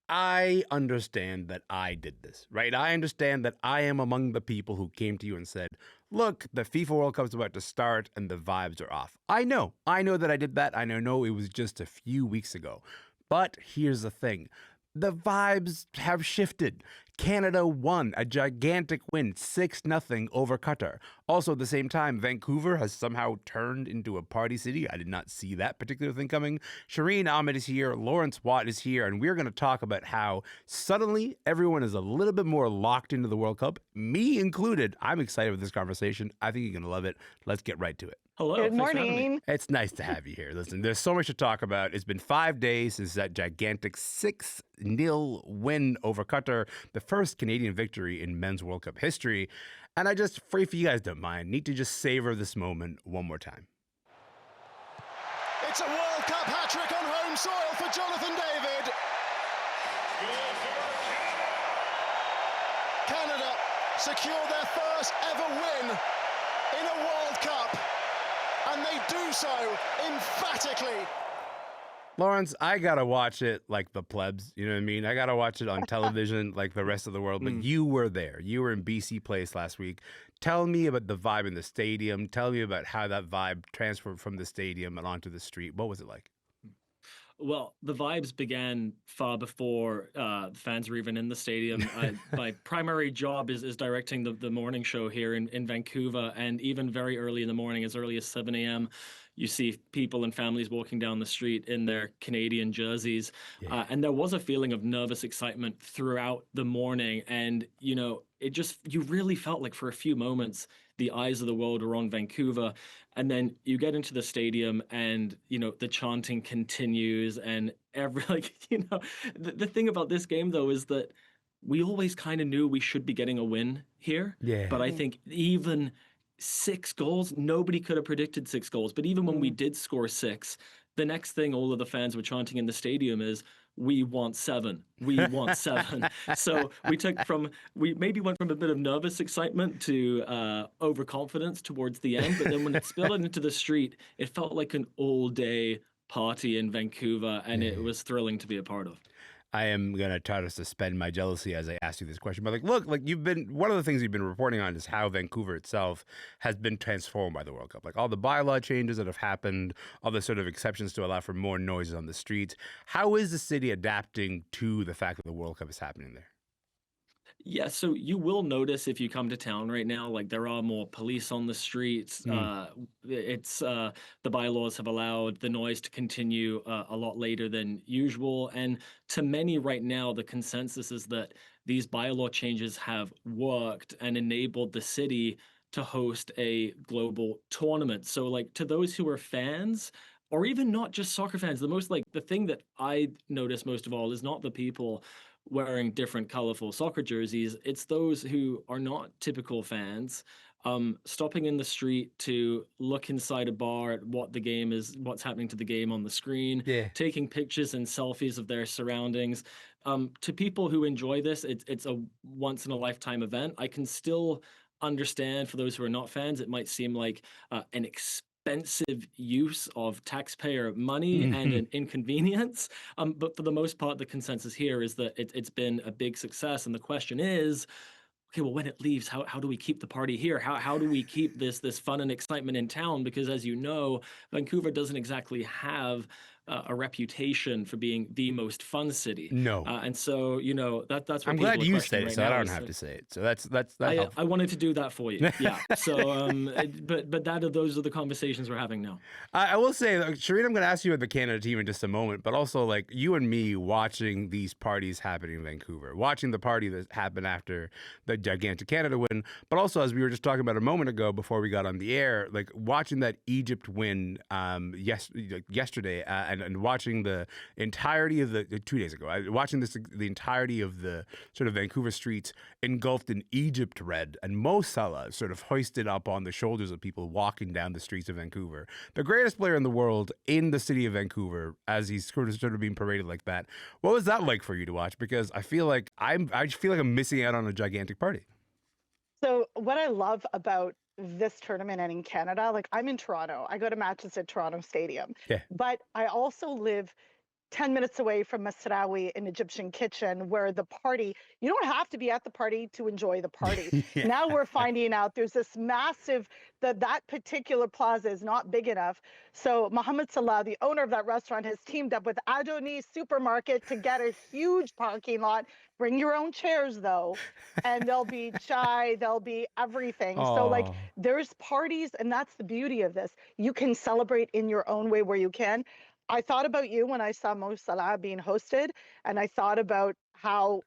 I understand that I did this, right? I understand that I am among the people who came to you and said, look, the FIFA World Cup's about to start and the vibes are off. I know that I did that. I know it was just a few weeks ago. But here's the thing. The vibes have shifted. Canada won a gigantic win, 6-0 over Qatar. Also, at the same time, Vancouver has somehow turned into a party city. I did not see that particular thing coming. Shireen Ahmed is here, Laurence Watt is here, and we're going to talk about how suddenly everyone is a little bit more locked into the World Cup, me included. I'm excited with this conversation. I think you're going to love it. Let's get right to it. Hello. Good thanks for having me. morning. It's nice to have you here. Listen, there's so much to talk about. It's been 5 days since that gigantic 6-0 win over Qatar, the first Canadian victory in men's World Cup history. And I just, if you guys don't mind, need to just savor this moment one more time. It's a World Cup hat-trick on home soil for Jonathan David. Canada secure their first ever win in a World Cup, and they do so emphatically. Laurence, I gotta watch it like the plebs, you know what I mean? I gotta watch it on television like the rest of the world, but you were there. You were in BC Place last week. Tell me about the vibe in the stadium. Tell me about how that vibe transferred from the stadium and onto the street. What was it like? Well, the vibes began far before the fans were even in the stadium. My primary job is directing the morning show here in Vancouver, and even very early in the morning, as early as 7 a.m., you see people and families walking down the street in their Canadian jerseys. Yeah. And there was a feeling of nervous excitement throughout the morning. And, you really felt like for a few moments, the eyes of the world were on Vancouver. And then you get into the stadium and, the chanting continues. And the thing about this game, though, is that we always kind of knew we should be getting a win here. Yeah. But I think even 6 goals, nobody could have predicted 6 goals. But even when we did score 6, the next thing all of the fans were chanting in the stadium is, we want 7. We want 7. So we maybe went from a bit of nervous excitement to overconfidence towards the end. But then when it spilled into the street, it felt like an all-day party in Vancouver, and it was thrilling to be a part of. I am going to try to suspend my jealousy as I ask you this question. But look, one of the things you've been reporting on is how Vancouver itself has been transformed by the World Cup. Like all the bylaw changes that have happened, all the sort of exceptions to allow for more noises on the streets. How is the city adapting to the fact that the World Cup is happening there? Yeah, so you will notice if you come to town right now, like there are more police on the streets. The bylaws have allowed the noise to continue a lot later than usual. And to many right now, the consensus is that these bylaw changes have worked and enabled the city to host a global tournament. So like to those who are fans, or even not just soccer fans, the thing that I notice most of all is not the people wearing different colorful soccer jerseys. It's those who are not typical fans, stopping in the street to look inside a bar at what the game is, what's happening to the game on the screen, taking pictures and selfies of their surroundings. To people who enjoy this, it's a once in a lifetime event. I can still understand for those who are not fans, it might seem like an expensive use of taxpayer money and an inconvenience. But for the most part, the consensus here is that it's been a big success. And the question is, okay, well, when it leaves, how do we keep the party here? How do we keep this fun and excitement in town? Because as you know, Vancouver doesn't exactly have a reputation for being the most fun city. No. And so, that's what I'm people glad are you questioning said it, right so I now don't is have that- to say it. So that's I wanted to do that for you. Yeah. So, those are the conversations we're having now. I will say, Shireen, I'm going to ask you about the Canada team in just a moment, but also like you and me watching these parties happening in Vancouver, watching the party that happened after the gigantic Canada win, but also as we were just talking about a moment ago before we got on the air, like watching that Egypt win yesterday and watching the entirety of the 2 days ago, watching the entirety of the sort of Vancouver streets engulfed in Egypt red and Mo Salah sort of hoisted up on the shoulders of people walking down the streets of Vancouver. The greatest player in the world in the city of Vancouver as he's sort of being paraded like that. What was that like for you to watch? Because I feel like I'm missing out on a gigantic party. So what I love about this tournament and in Canada, like I'm in Toronto. I go to matches at Toronto Stadium. Yeah. But I also live 10 minutes away from Masraoui in Egyptian Kitchen, where the party, you don't have to be at the party to enjoy the party. Yeah. Now we're finding out there's this massive, that particular plaza is not big enough. So Mohammed Salah, the owner of that restaurant, has teamed up with Adoni Supermarket to get a huge parking lot. Bring your own chairs, though, and there'll be chai, there'll be everything. So, like, Oh, there's parties, and that's the beauty of this. You can celebrate in your own way where you can. I thought about you when I saw Mo Salah being hosted, and I thought about how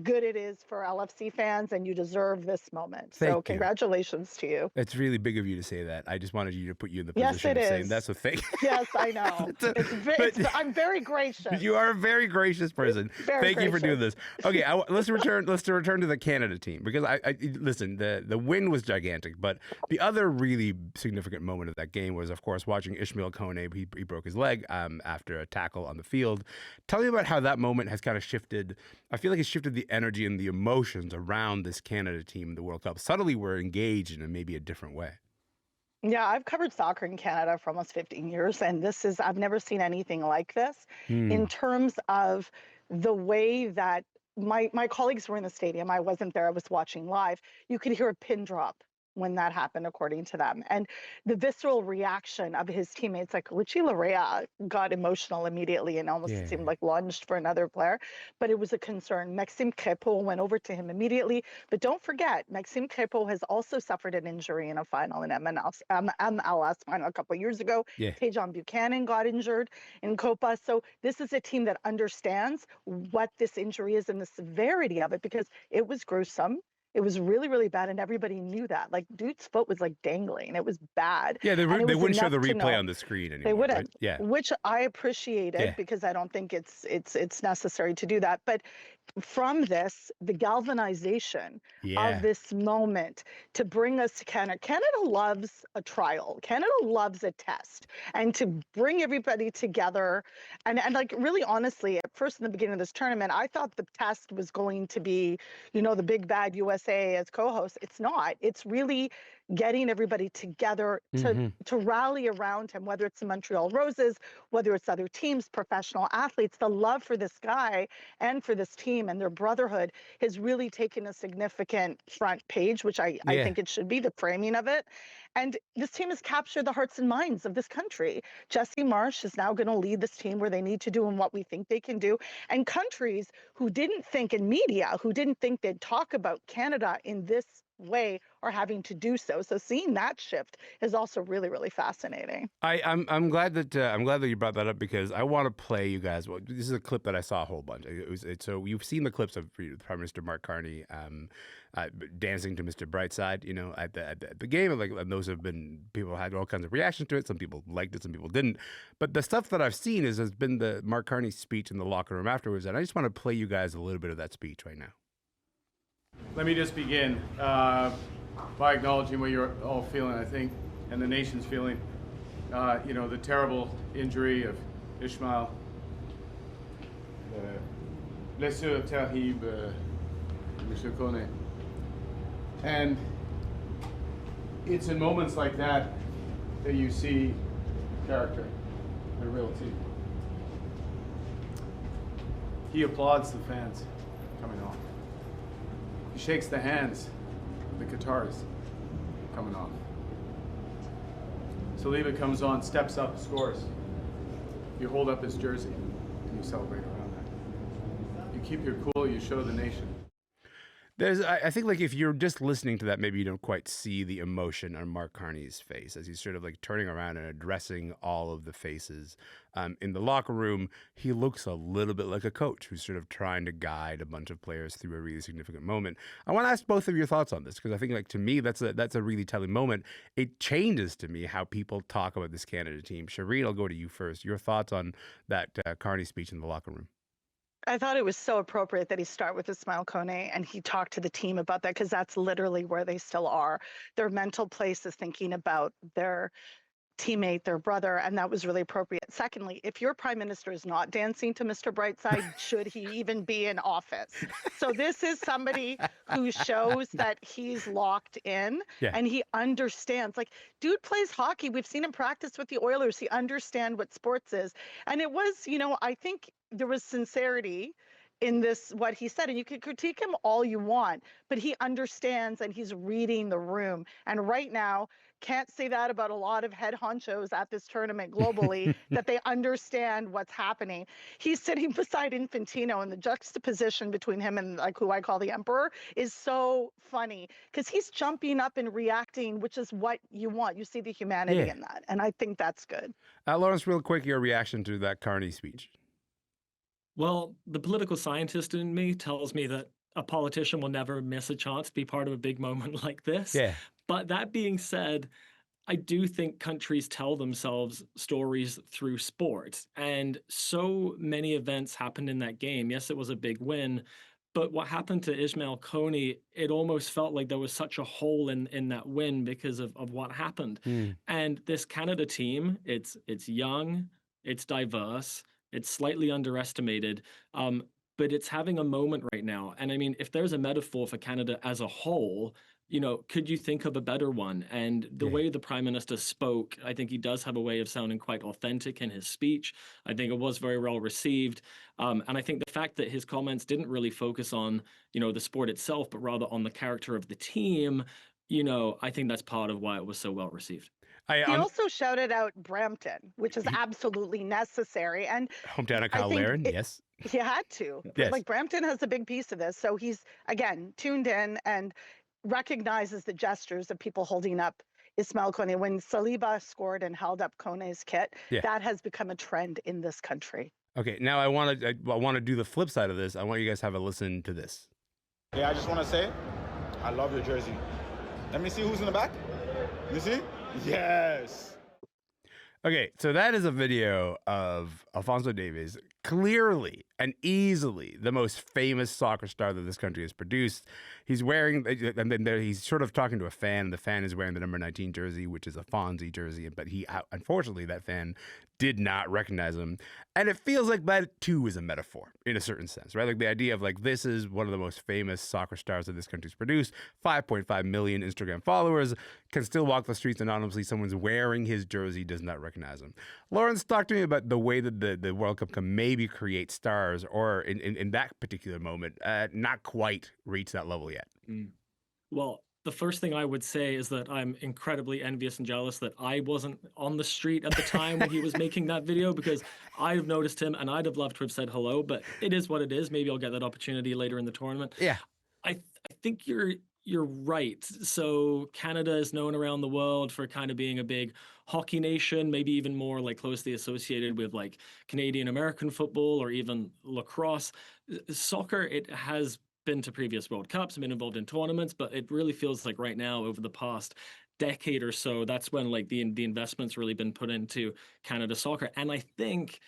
good it is for LFC fans, and you deserve this moment. Thank So you. congratulations to you. It's really big of you to say that. I just wanted you to put you in the Yes, position it of saying is. that's a thing. Yes, I know. But- I'm very gracious. You are a very gracious person. Very Thank you for doing gracious. this. Okay, let's return. Let's return to the Canada team because I listen. The win was gigantic, but the other really significant moment of that game was, of course, watching Ishmael Kone. He broke his leg after a tackle on the field. Tell me about how that moment has kind of shifted. I feel like it's shifted the energy and the emotions around this Canada team in the World Cup. Suddenly, we're engaged in maybe a different way. Yeah, I've covered soccer in Canada for almost 15 years, and I've never seen anything like this in terms of the way that my colleagues were in the stadium. I wasn't there, I was watching live. You could hear a pin drop when that happened, according to them. And the visceral reaction of his teammates, like Richie Larea got emotional immediately and almost Yeah. seemed like lunged for another player, but it was a concern. Maxime Crépeau went over to him immediately. But don't forget, Maxime Crépeau has also suffered an injury in a final in MLS final a couple of years ago. Yeah. Tejan Buchanan got injured in Copa. So this is a team that understands what this injury is and the severity of it, because it was gruesome. It was really, really bad, and everybody knew that. Like, dude's foot was like dangling. It was bad. Yeah, they And it was wouldn't show the enough to replay know. on the screen anymore. They wouldn't, right? Yeah. which I appreciated Yeah. because I don't think it's necessary to do that. But from this, the galvanization Yeah. of this moment to bring us to Canada. Canada loves a trial. Canada loves a test, and to bring everybody together. And like, really honestly, at first in the beginning of this tournament, I thought the test was going to be, the big bad USA as co-host. It's not. It's really getting everybody together to rally around him, whether it's the Montreal Roses, whether it's other teams, professional athletes. The love for this guy and for this team and their brotherhood has really taken a significant front page, which I Yeah. think it should be, the framing of it. And this team has captured the hearts and minds of this country. Jesse Marsh is now going to lead this team where they need to do and what we think they can do. And countries who didn't think, in media, who didn't think they'd talk about Canada in this way are having to do so. So seeing that shift is also really, really fascinating. I'm glad that you brought that up because I want to play you guys. Well, this is a clip that I saw a whole bunch. So you've seen the clips of Prime Minister Mark Carney dancing to Mr. Brightside, at the game. And those have been, people had all kinds of reactions to it. Some people liked it, some people didn't. But the stuff that I've seen has been the Mark Carney speech in the locker room afterwards. And I just want to play you guys a little bit of that speech right now. Let me just begin by acknowledging what you're all feeling, I think, and the nation's feeling. The terrible injury of Ishmael, the blessure terrible de Monsieur Kone. And it's in moments like that that you see character and real team. He applauds the fans coming off. He shakes the hands of the Qataris coming off. Saliba comes on, steps up, scores. You hold up his jersey and you celebrate around that. You keep your cool, you show the nation. I think like if you're just listening to that, maybe you don't quite see the emotion on Mark Carney's face as he's sort of like turning around and addressing all of the faces in the locker room. He looks a little bit like a coach who's sort of trying to guide a bunch of players through a really significant moment. I want to ask both of your thoughts on this because I think like to me that's a really telling moment. It changes to me how people talk about this Canada team. Shireen, I'll go to you first. Your thoughts on that Carney speech in the locker room? I thought it was so appropriate that he start with Ismail Kone and he talked to the team about that, because that's literally where they still are. Their mental place is thinking about their teammate, their brother, and that was really appropriate. Secondly, if your prime minister is not dancing to Mr. Brightside, should he even be in office? So this is somebody who shows that he's locked in and he understands. Like, dude plays hockey. We've seen him practice with the Oilers. He understands what sports is. And it was, I think there was sincerity in this, what he said, and you can critique him all you want, but he understands and he's reading the room. And right now, can't say that about a lot of head honchos at this tournament globally, that they understand what's happening. He's sitting beside Infantino, and the juxtaposition between him and like who I call the emperor is so funny because he's jumping up and reacting, which is what you want. You see the humanity in that, and I think that's good. Laurence, real quick, your reaction to that Carney speech. Well, the political scientist in me tells me that a politician will never miss a chance to be part of a big moment like this. Yeah. But that being said, I do think countries tell themselves stories through sport. And so many events happened in that game. Yes, it was a big win. But what happened to Ismail Kony, it almost felt like there was such a hole in that win because of what happened. And this Canada team, it's young, it's diverse, it's slightly underestimated, but it's having a moment right now. And I mean, if there's a metaphor for Canada as a whole, could you think of a better one? And the way the Prime Minister spoke, I think he does have a way of sounding quite authentic in his speech. I think it was very well received. And I think the fact that his comments didn't really focus on, the sport itself, but rather on the character of the team, I think that's part of why it was so well received. He also shouted out Brampton, which is absolutely necessary. And hometown of Kyle Laren, yes. He had to. Yes. Like, Brampton has a big piece of this. So he's, again, tuned in and recognizes the gestures of people holding up Ismail Kone. When Saliba scored and held up Kone's kit, that has become a trend in this country. Okay, now I want to do the flip side of this. I want you guys to have a listen to this. Yeah, I just want to say, I love your jersey. Let me see who's in the back. You see? Yes. Okay, so that is a video of Alphonso Davies, clearly and easily the most famous soccer star that this country has produced. He's wearing, and then he's sort of talking to a fan, and the fan is wearing the number 19 jersey, which is a Fonzie jersey, but unfortunately, that fan did not recognize him. And it feels like that too is a metaphor in a certain sense, right? Like the idea of like, this is one of the most famous soccer stars that this country's produced, 5.5 million Instagram followers, can still walk the streets anonymously. Someone's wearing his jersey, does not recognize him. Laurence, talk to me about the way that the World Cup can maybe create stars, or in that particular moment, not quite reach that level yet. Well, the first thing I would say is that I'm incredibly envious and jealous that I wasn't on the street at the time when he was making that video, because I'd have noticed him and I'd have loved to have said hello, but it is what it is. Maybe I'll get that opportunity later in the tournament. Yeah. I think you're right. So Canada is known around the world for kind of being a big hockey nation, maybe even more like closely associated with like Canadian American football or even lacrosse. Soccer, it has been to previous World Cups, been involved in tournaments, but it really feels like right now, over the past decade or so, that's when like the investment's really been put into Canada soccer. And I think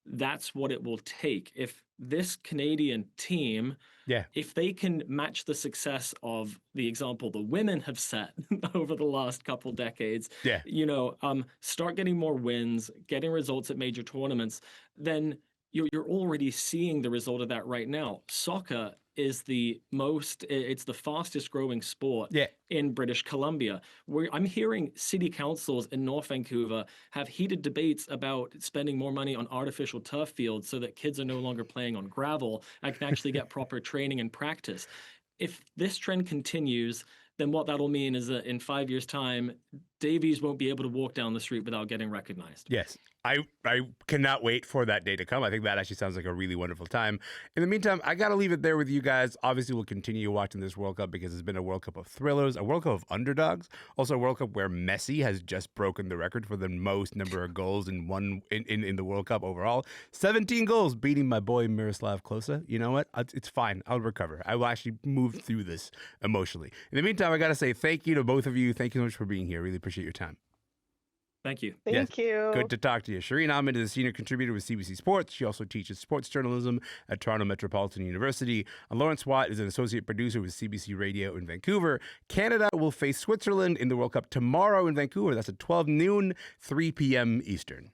that's what it will take. If this Canadian team, if they can match the success of the example the women have set over the last couple decades, start getting more wins, getting results at major tournaments, then you're already seeing the result of that right now. Soccer is it's the fastest growing sport in British Columbia, where I'm hearing city councils in North Vancouver have heated debates about spending more money on artificial turf fields so that kids are no longer playing on gravel and can actually get proper training and practice. If this trend continues, then what that'll mean is that in 5 years' time, Davies won't be able to walk down the street without getting recognized. Yes. I cannot wait for that day to come. I think that actually sounds like a really wonderful time. In the meantime, I got to leave it there with you guys. Obviously, we'll continue watching this World Cup because it's been a World Cup of thrillers, a World Cup of underdogs, also a World Cup where Messi has just broken the record for the most number of goals in the World Cup overall. 17 goals, beating my boy Miroslav Klose. You know what? It's fine. I'll recover. I will actually move through this emotionally. In the meantime, I got to say thank you to both of you. Thank you so much for being here. Really appreciate your time. Thank you. Thank you. Good to talk to you. Shireen Ahmed is a senior contributor with CBC Sports. She also teaches sports journalism at Toronto Metropolitan University. And Laurence Watt is an associate producer with CBC Radio in Vancouver. Canada will face Switzerland in the World Cup tomorrow in Vancouver. That's at 12 noon, 3 p.m. Eastern.